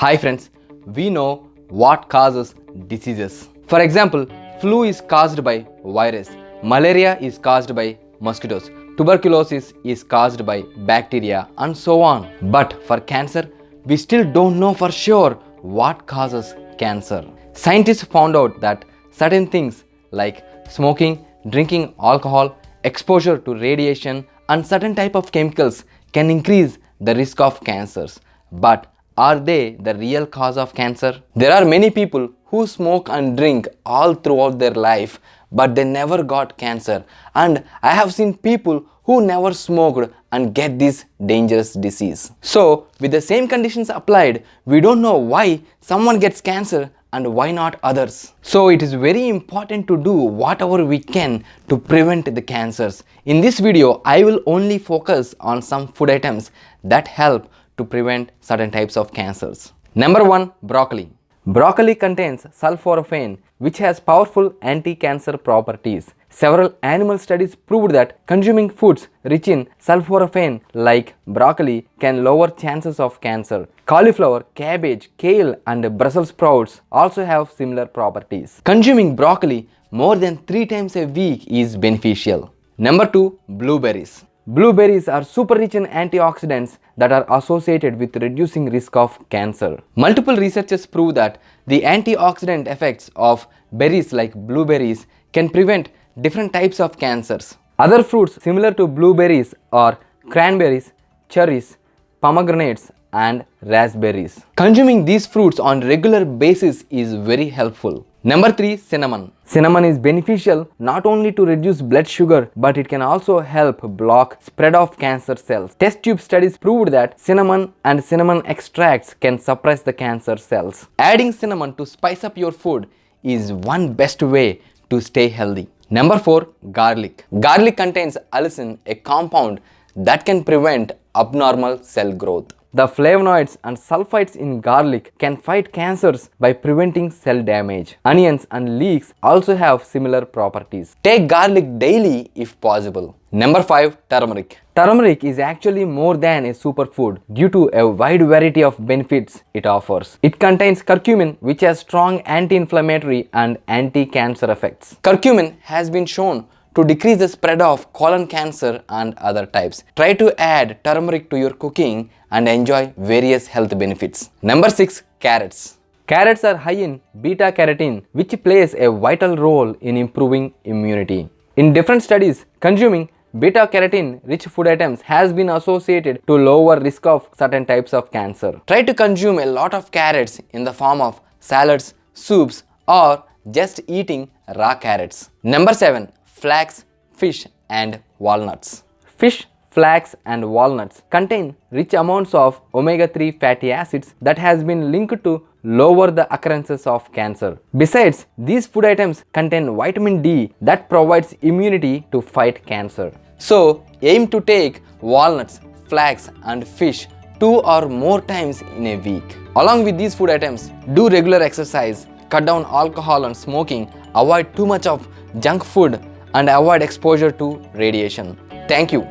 Hi friends, we know what causes diseases. For example, flu is caused by virus, malaria is caused by mosquitos, tuberculosis is caused by bacteria and so on. But for cancer, we still don't know for sure what causes cancer. Scientists found out that certain things like smoking, drinking alcohol, exposure to radiation and certain type of chemicals can increase the risk of cancers. But are they the real cause of cancer? There are many people who smoke and drink all throughout their life, but they never got cancer. And I have seen people who never smoked and get this dangerous disease. So, with the same conditions applied, we don't know why someone gets cancer and why not others. So it is very important to do whatever we can to prevent the cancers. In this video, I will only focus on some food items that help to prevent certain types of cancers. Number 1, broccoli. Broccoli contains sulforaphane, which has powerful anti-cancer properties. Several animal studies proved that consuming foods rich in sulforaphane like broccoli can lower chances of cancer. Cauliflower, cabbage, kale and Brussels sprouts also have similar properties. Consuming broccoli more than 3 times a week is beneficial. Number 2, blueberries. Blueberries are super rich in antioxidants that are associated with reducing risk of cancer. Multiple researchers prove that the antioxidant effects of berries like blueberries can prevent different types of cancers. Other fruits similar to blueberries are cranberries, cherries, pomegranates and raspberries. Consuming these fruits on regular basis is very helpful. Number 3, cinnamon. Cinnamon is beneficial not only to reduce blood sugar, but it can also help block spread of cancer cells. Test tube studies proved that cinnamon and cinnamon extracts can suppress the cancer cells. Adding cinnamon to spice up your food is one best way to stay healthy. Number 4, garlic. Garlic contains allicin, a compound that can prevent abnormal cell growth. The flavonoids and sulfites in garlic can fight cancers by preventing cell damage. Onions and leeks also have similar properties. Take garlic daily if possible. Number 5, turmeric. Turmeric is actually more than a superfood due to a wide variety of benefits it offers. It contains curcumin, which has strong anti-inflammatory and anti-cancer effects. Curcumin has been shown to decrease the spread of colon cancer and other types. Try to add turmeric to your cooking and enjoy various health benefits. Number 6, carrots. Carrots are high in beta carotene, which plays a vital role in improving immunity. In different studies, consuming beta carotene rich food items has been associated to lower risk of certain types of cancer. Try to consume a lot of carrots in the form of salads, soups or just eating raw carrots. Number 7, flax, fish and walnuts. Fish, flax and walnuts contain rich amounts of omega-3 fatty acids that has been linked to lower the occurrences of cancer. Besides, these food items contain vitamin D that provides immunity to fight cancer. So, aim to take walnuts, flax and fish 2 or more times in a week. Along with these food items, do regular exercise, cut down alcohol and smoking, avoid too much of junk food and avoid exposure to radiation. Thank you.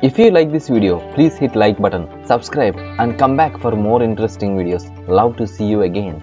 If you like this video, please hit like button, subscribe and come back for more interesting videos. Love to see you again.